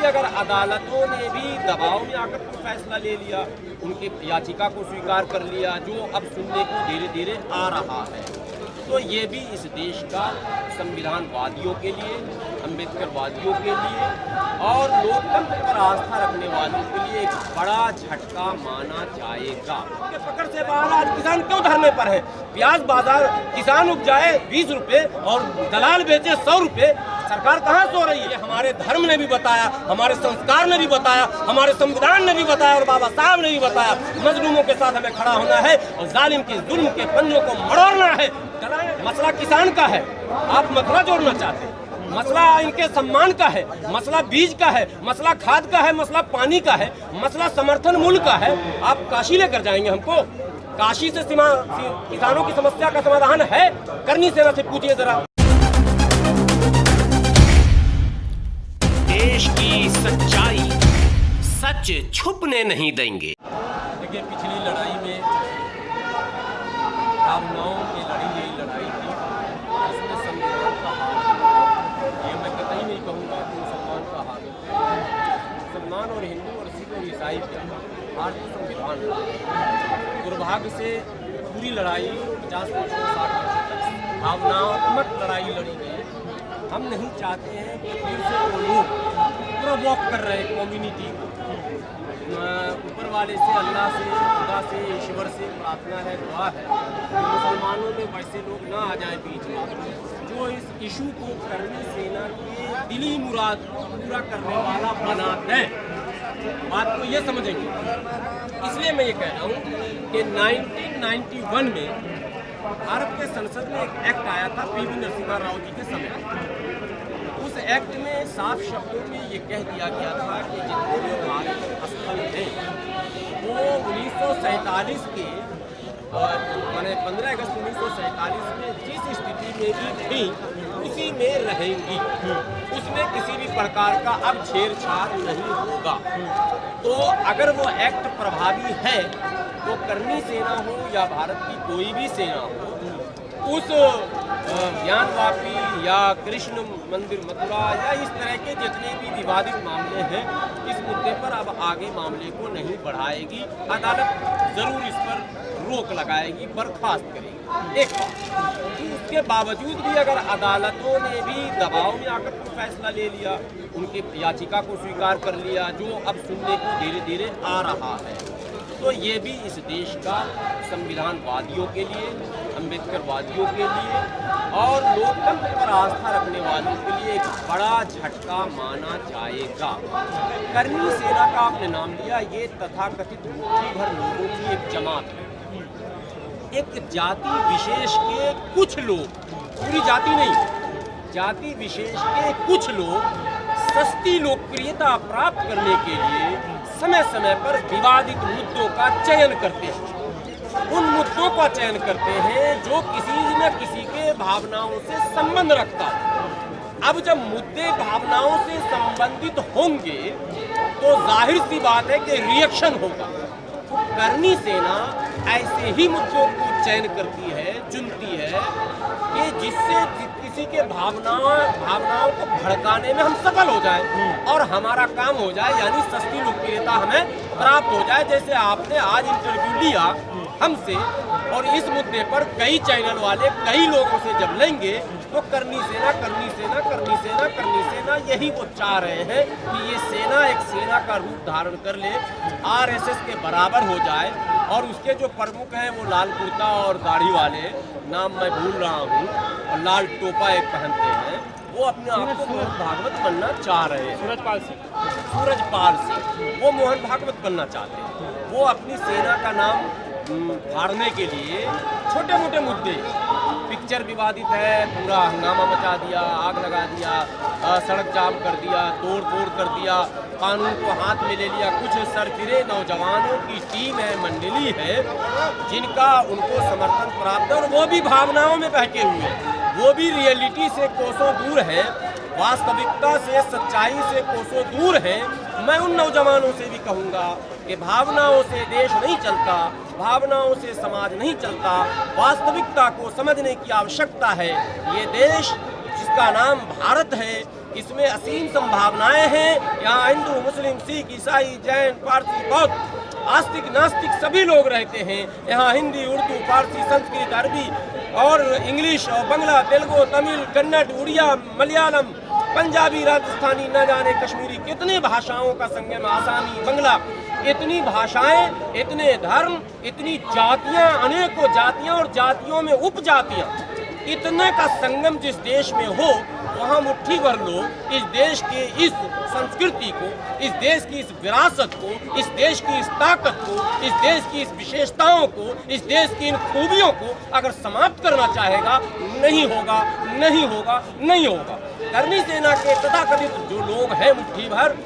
अगर अदालतों ने भी दबाव में आकर कोई फैसला ले लिया, उनकी याचिका को स्वीकार कर लिया, जो अब सुनने को धीरे धीरे आ रहा है, तो ये भी इस देश का संविधानवादियों के लिए, अम्बेडकरवादियों के लिए और लोकतंत्र पर आस्था रखने वालों के लिए एक बड़ा झटका माना जाएगा। के पकड़ से बाहर आज किसान क्यों धरने पर है? प्याज बाजार किसान उपजाए 20 रुपए और दलाल बेचे 100 रुपए, सरकार कहाँ सो रही है? हमारे धर्म ने भी बताया, हमारे संस्कार ने भी बताया, हमारे संविधान ने भी बताया और बाबा साहब ने भी बताया, मजलूमों के साथ हमें खड़ा होना है और जालिम के जुल्म के पंजों को मरोड़ना है। मसला किसान का है, आप मसला जोड़ना चाहते हैं, मसला इनके सम्मान का है, मसला बीज का है, मसला खाद का है, मसला पानी का है, मसला समर्थन मूल्य का है। आप काशी लेकर जाएंगे हमको? काशी से किसानों की समस्या का समाधान है? करनी सेना से पूछिए जरा। देश की सच्चाई सच छुपने नहीं देंगे। देखिए, पिछली लड़ाई में भावनाओं की यही लड़ाई थी, इसमें संविधान का हार। ये मैं कतई नहीं कहूँगा कि मुसलमान का हार है। मुसलमान और हिंदू और सिख और ईसाई का हार तो संविधान है। दुर्भाग्य से पूरी लड़ाई 50-60% तक भावनात्मक लड़ाई लड़ी गई। हम नहीं चाहते हैं कि फिर से वो लोग प्रोवोक कर रहे कम्युनिटी को। ऊपर वाले से, अल्लाह से, खुदा से, ईश्वर से प्रार्थना है, दुआ है कि मुसलमानों में वैसे लोग ना आ जाए बीच में जो इस इशू को करनी सेना के दिली मुराद को पूरा करने वाला बना दें। बात को ये समझेंगे। इसलिए मैं ये कह रहा हूँ कि 1991 में भारत के संसद में एक एक्ट आया था पीवी नरसिम्हा राव जी के समय। उस एक्ट में साफ शब्दों में ये कह दिया गया था कि जितने भी धार्मिक स्थल हैं वो 1947 के माने 15 अगस्त 1947 में जिस स्थिति में भी थी उसी में रहेंगी। उसमें किसी भी प्रकार का अब छेड़छाड़ नहीं होगा। तो अगर वो एक्ट प्रभावी है तो करनी सेना हो या भारत की कोई भी सेना हो, उस ज्ञानवापी या कृष्ण मंदिर मथुरा या इस तरह के जितने भी विवादित मामले हैं, इस मुद्दे पर अब आगे मामले को नहीं बढ़ाएगी। अदालत जरूर इस पर रोक लगाएगी, बर्खास्त करेगी। एक बात, उसके बावजूद भी अगर अदालतों ने भी दबाव में आकर कोई फैसला ले लिया, उनकी याचिका को स्वीकार कर लिया, जो अब सुनने को धीरे धीरे आ रहा है, तो ये भी इस देश का संविधानवादियों के लिए, अम्बेडकरवादियों के लिए और लोकतंत्र पर आस्था रखने वालों के लिए एक बड़ा झटका माना जाएगा। करनी सेना का आपने नाम लिया, ये तथाकथित मुट्ठी भर लोगों की एक जमात है। एक जाति विशेष के कुछ लोग, पूरी जाति नहीं, जाति विशेष के कुछ लोग सस्ती लोकप्रियता प्राप्त करने के लिए समय समय पर विवादित मुद्दों का चयन करते हैं। उन मुद्दों का चयन करते हैं जो किसी न किसी के भावनाओं से संबंध रखता है। अब जब मुद्दे भावनाओं से संबंधित होंगे तो जाहिर सी बात है कि रिएक्शन होगा। करनी सेना ऐसे ही मुद्दों को चयन करती है, चुनती है कि जिससे किसी के भावनाओं को भड़काने में हम सफल हो जाए और हमारा काम हो जाए, यानी सस्ती लोकप्रियता हमें प्राप्त हो जाए। जैसे आपने आज इंटरव्यू लिया हमसे और इस मुद्दे पर कई चैनल वाले कई लोगों से जब लेंगे तो करनी सेना, करनी सेना, करनी सेना, करनी सेना, यही वो चाह रहे हैं कि ये सेना एक सेना का रूप धारण कर ले, आरएसएस के बराबर हो जाए। और उसके जो प्रमुख हैं वो लाल कुर्ता और दाढ़ी वाले, नाम मैं भूल रहा हूँ, और लाल टोपा एक पहनते हैं, वो अपने आप को मोहन भागवत बनना चाह रहे हैं। सूरजपाल सिंह वो मोहन भागवत बनना चाहते हैं। वो अपनी सेना का नाम फाड़ने के लिए छोटे मोटे मुद्दे, पिक्चर विवादित है, पूरा हंगामा मचा दिया, आग लगा दिया, सड़क जाम कर दिया, तोड़ फोड़ कर दिया, कानून को हाथ में ले लिया। कुछ सरफिरे नौजवानों की टीम है, मंडली है, जिनका उनको समर्थन प्राप्त है और वो भी भावनाओं में बहके हुए, वो भी रियलिटी से कोसों दूर है, वास्तविकता से, सच्चाई से कोसों दूर है। मैं उन नौजवानों से भी कहूँगा कि भावनाओं से देश नहीं चलता, भावनाओं से समाज नहीं चलता, वास्तविकता को समझने की आवश्यकता है। ये देश जिसका नाम भारत है, इसमें असीम संभावनाएं हैं। यहाँ हिंदू, मुस्लिम, सिख, ईसाई, जैन, पारसी, बौद्ध, आस्तिक, नास्तिक सभी लोग रहते हैं। यहाँ हिंदी, उर्दू, फारसी, संस्कृत, अरबी और इंग्लिश और बंगला, तेलुगु, तमिल, कन्नड़, उड़िया, मलयालम, पंजाबी, राजस्थानी, न जाने कश्मीरी, कितनी भाषाओं का संगम, आसामी, बंगला, इतनी भाषाएं, इतने धर्म, इतनी जातियां, अनेकों जातियां और जातियों में उपजातियां, इतने का संगम जिस देश में हो, वहाँ मुट्ठी भर लोग इस देश के इस संस्कृति को, इस देश की इस विरासत को, इस देश की इस ताकत को, इस देश की इस विशेषताओं को, इस देश की इन खूबियों को अगर समाप्त करना चाहेगा, नहीं होगा, नहीं होगा, नहीं होगा। करनी सेना के तथाकथित जो लोग हैं मुट्ठी भर,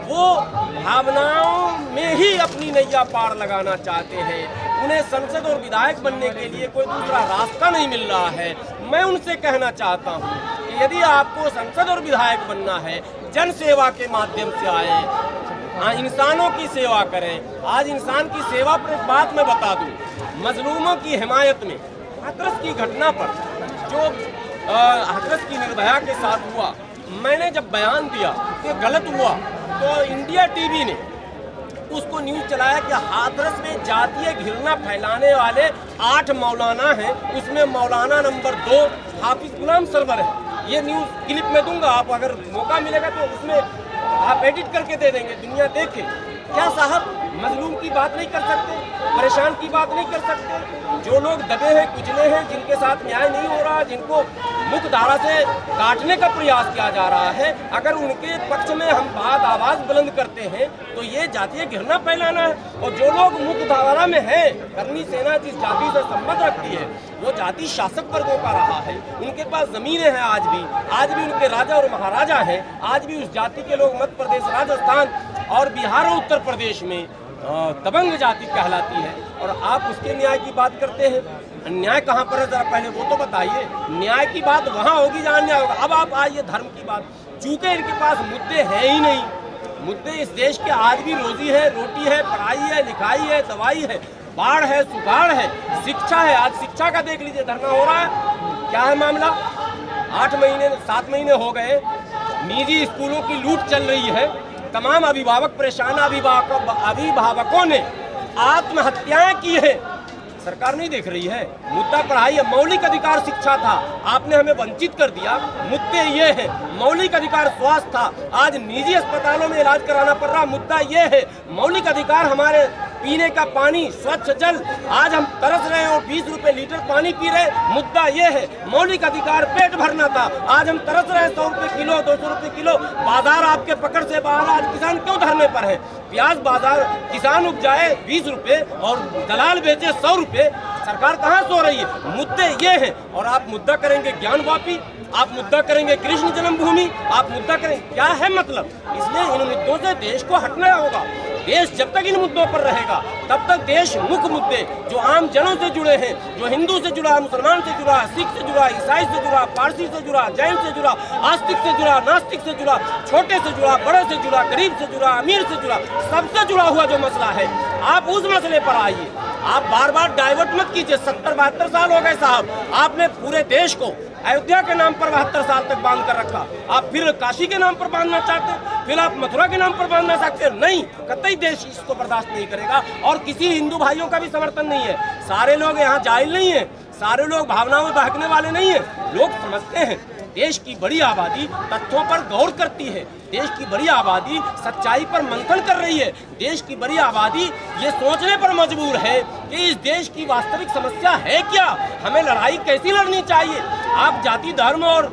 वो भावनाओं में ही अपनी नैया पार लगाना चाहते हैं। उन्हें संसद और विधायक बनने के लिए कोई दूसरा रास्ता नहीं मिल रहा है। मैं उनसे कहना चाहता हूँ कि यदि आपको संसद और विधायक बनना है, जन सेवा के माध्यम से आए, इंसानों की सेवा करें। आज इंसान की सेवा पर एक बात मैं बता दूँ, मजलूमों की हिमायत में हाथरस की घटना पर जो हाथरस की निर्भया के साथ हुआ, मैंने जब बयान दिया कि गलत हुआ, तो इंडिया टीवी ने उसको न्यूज़ चलाया कि हाथरस में जातीय घृणा फैलाने वाले 8 मौलाना हैं, उसमें मौलाना नंबर 2 हाफिज गुलाम सरवर है। ये न्यूज़ क्लिप में दूंगा, आप अगर मौका मिलेगा तो उसमें आप एडिट करके दे देंगे, दुनिया देखे। क्या साहब मजलूम की बात नहीं कर सकते, परेशान की बात नहीं कर सकते? जो लोग दबे हैं, कुचले हैं, जिनके साथ न्याय नहीं हो रहा, जिनको मुख्य धारा से काटने का प्रयास किया जा रहा है, अगर उनके पक्ष में हम आवाज़ बुलंद करते हैं तो ये जातीय घृणा फैलाना है। और जो लोग मुख्य धारा में हैं, करनी सेना जिस जाति से संबंध रखती है, वो जाति शासक वर्गों का रहा है। उनके पास ज़मीनें हैं, आज भी उनके राजा और महाराजा हैं। आज भी उस जाति के लोग मध्य प्रदेश, राजस्थान और बिहार और उत्तर प्रदेश में दबंग जाति कहलाती है। और आप उसके न्याय की बात करते हैं। न्याय कहाँ पर है, जरा पहले वो तो बताइए। न्याय की बात वहाँ होगी जहाँ न्याय होगा। अब आप आइए धर्म की बात। चूंकि इनके पास मुद्दे हैं ही नहीं, मुद्दे इस देश के आज भी रोजी है, रोटी है, पढ़ाई है, लिखाई है, दवाई है, बाढ़ है, सुखाड़ है, शिक्षा है। आज शिक्षा का देख लीजिए, धरना हो रहा है। क्या है मामला? 8 महीने 7 महीने हो गए, निजी स्कूलों की लूट चल रही है। तमाम अभिभावक परेशान, अभिभावकों ने आत्महत्याएं की है, सरकार नहीं देख रही है। मुद्दा पढ़ाई है, मौलिक अधिकार शिक्षा था, आपने हमें वंचित कर दिया। मुद्दे ये हैं, मौलिक अधिकार स्वास्थ्य था, आज निजी अस्पतालों में इलाज कराना पड़ रहा। मुद्दा ये है, मौलिक अधिकार हमारे पीने का पानी, स्वच्छ जल, आज हम तरस रहे हैं और 20 रुपए लीटर पानी पी रहे। मुद्दा ये है, मौलिक अधिकार पेट भरना था, आज हम तरस रहे हैं 100 रुपए किलो, 200 रुपए किलो। बाजार आपके पकड़ से बाहर, आज किसान क्यों धरने पर है? प्याज बाजार किसान उपजाए 20 रुपए और दलाल बेचे 100 रुपए, सरकार कहाँ सो रही है? मुद्दे ये हैं। और आप मुद्दा करेंगे ज्ञानवापी, आप मुद्दा करेंगे कृष्ण जन्मभूमि, आप मुद्दा करेंगे, क्या है मतलब? इसलिए इन मुद्दों से देश को हटना होगा। देश जब तक इन मुद्दों पर रहेगा, तब तक देश मुख्य मुद्दे जो आम जनों से जुड़े हैं, जो हिंदू से जुड़ा, मुसलमान से जुड़ा, सिख से जुड़ा, ईसाई से जुड़ा, पारसी से जुड़ा, जैन से जुड़ा, आस्तिक से जुड़ा, नास्तिक से जुड़ा, छोटे से जुड़ा, बड़े से जुड़ा, गरीब से जुड़ा, अमीर से जुड़ा, सबसे जुड़ा हुआ जो मसला है, आप उस मसले पर आइए। आप बार बार डाइवर्ट मत कीजिए। 70-72 साल हो गए साहब, आपने पूरे देश को अयोध्या के नाम पर 72 साल तक बांध कर रखा। आप फिर काशी के नाम पर बांधना चाहते हैं, फिर आप मथुरा के नाम पर बांधना चाहते हैं। नहीं, कतई देश इसको बर्दाश्त नहीं करेगा। और किसी हिंदू भाइयों का भी समर्थन नहीं है। सारे लोग यहाँ जाहिल नहीं है, सारे लोग भावनाओं में बहकने वाले नहीं है। लोग समझते हैं देश की बड़ी आबादी तथ्यों पर गौर करती है, देश की बड़ी आबादी सच्चाई पर मंथन कर रही है, देश की बड़ी आबादी ये सोचने पर मजबूर है कि इस देश की वास्तविक समस्या है क्या, हमें लड़ाई कैसी लड़नी चाहिए। आप जाति, धर्म और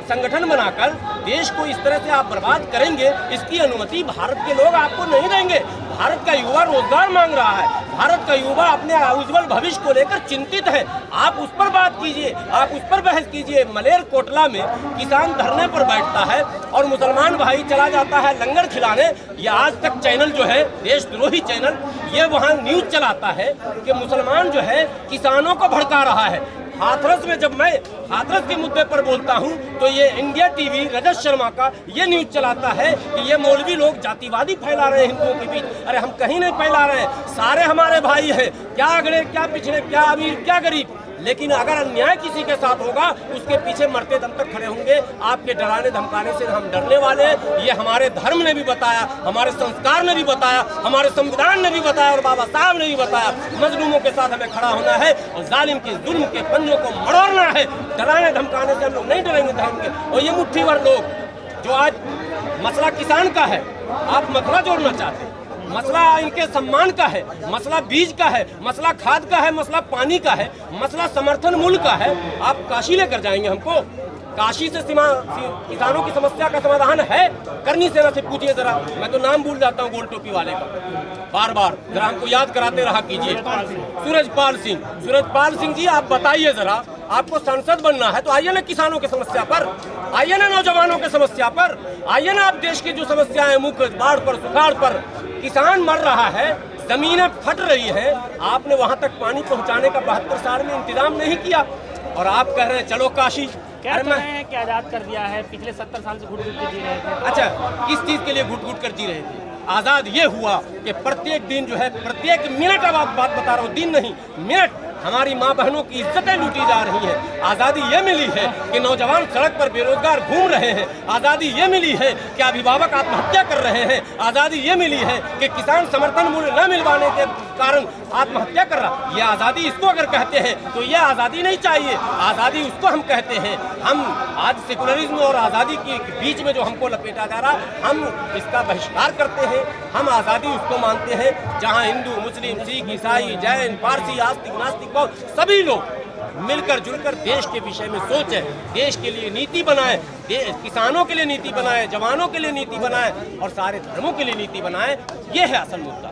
संगठन बनाकर देश को इस तरह से आप बर्बाद करेंगे, इसकी अनुमति भारत के लोग आपको नहीं देंगे। भारत का युवा रोजगार मांग रहा है, भारत का युवा अपने उज्जवल भविष्य को लेकर चिंतित है। आप उस पर बात कीजिए, आप उस पर बहस कीजिए। मलेर कोटला में किसान धरने पर बैठता है और मुसलमान भाई चला जाता है लंगर खिलाने। ये आज तक चैनल जो है, देशद्रोही चैनल, ये वहाँ न्यूज चलाता है कि मुसलमान जो है किसानों को भड़का रहा है। हाथरस में जब मैं हाथरस के मुद्दे पर बोलता हूं तो ये इंडिया टीवी रजत शर्मा का ये न्यूज चलाता है कि ये मौलवी लोग जातिवादी फैला रहे हैं हिंदुओं के बीच। अरे हम कहीं नहीं फैला रहे हैं, सारे हमारे भाई हैं, क्या अगड़े, क्या पिछड़े, क्या अमीर, क्या गरीब। लेकिन अगर अन्याय किसी के साथ होगा उसके पीछे मरते दम तक खड़े होंगे। आपके डराने धमकाने से हम डरने वाले, ये हमारे धर्म ने भी बताया, हमारे संस्कार ने भी बताया, हमारे संविधान ने भी बताया और बाबा साहब ने भी बताया। मजलूमों के साथ हमें खड़ा होना है और जालिम के जुल्म के पंजों को मरोड़ना है। डराने धमकाने से हम लोग नहीं डरेंगे धर्म के। और ये मुट्ठी भर लोग जो आज मसला किसान का है, आप मसला जोड़ना चाहते हैं, मसला इनके सम्मान का है, मसला बीज का है, मसला खाद का है, मसला पानी का है, मसला समर्थन मूल्य का है। आप काशी लेकर जाएंगे हमको? काशी से किसानों की समस्या का समाधान है? करनी सेना से पूछिए जरा, मैं तो नाम भूल जाता हूँ गोल टोपी वाले का बार बार, जरा हमको याद कराते रहा कीजिए। सूरजपाल सिंह जी, आप बताइए जरा, आपको सांसद बनना है तो आइए ना किसानों की समस्या पर, आइए ना नौजवानों की समस्या पर, आइए ना आप देश की जो समस्याएं मुख्य बाढ़ पर, सुखाड़ पर, किसान मर रहा है, जमीनें फट रही है, आपने वहां तक पानी पहुंचाने का 72 साल में इंतजाम नहीं किया और आप कह रहे हैं चलो काशी। क्या कह रहे हैं कि आजाद कर दिया है, पिछले 70 साल से घुट घुट के जी रहे थे। अच्छा, किस चीज के लिए घुट घुट कर जी रहे थे? आजाद ये हुआ कि प्रत्येक दिन जो है, प्रत्येक मिनट, अब आप बात बता रहा हूँ, दिन नहीं मिनट, हमारी माँ बहनों की इज्जतें लूटी जा रही हैं। आज़ादी ये मिली है कि नौजवान सड़क पर बेरोजगार घूम रहे हैं। आज़ादी ये मिली है कि अभिभावक आत्महत्या कर रहे हैं। आज़ादी ये मिली है कि किसान समर्थन मूल्य न मिलवाने के कारण आत्महत्या कर रहा। ये आज़ादी इसको अगर कहते हैं तो ये आज़ादी नहीं चाहिए, आज़ादी उसको हम कहते हैं। हम आज सेकुलरिज्म और आज़ादी के बीच में जो हमको लपेटा जा रहा, हम इसका बहिष्कार करते हैं। हम आज़ादी उसको मानते हैं जहाँ हिंदू, मुस्लिम, सिख, ईसाई, जैन, पारसी, आस्तिक, नास्तिक, सभी लोग मिलकर जुलकर देश के विषय में सोचें, देश के लिए नीति बनाएं, किसानों के लिए नीति बनाएं, जवानों के लिए नीति बनाएं और सारे धर्मों के लिए नीति बनाएं। ये है असल मुद्दा।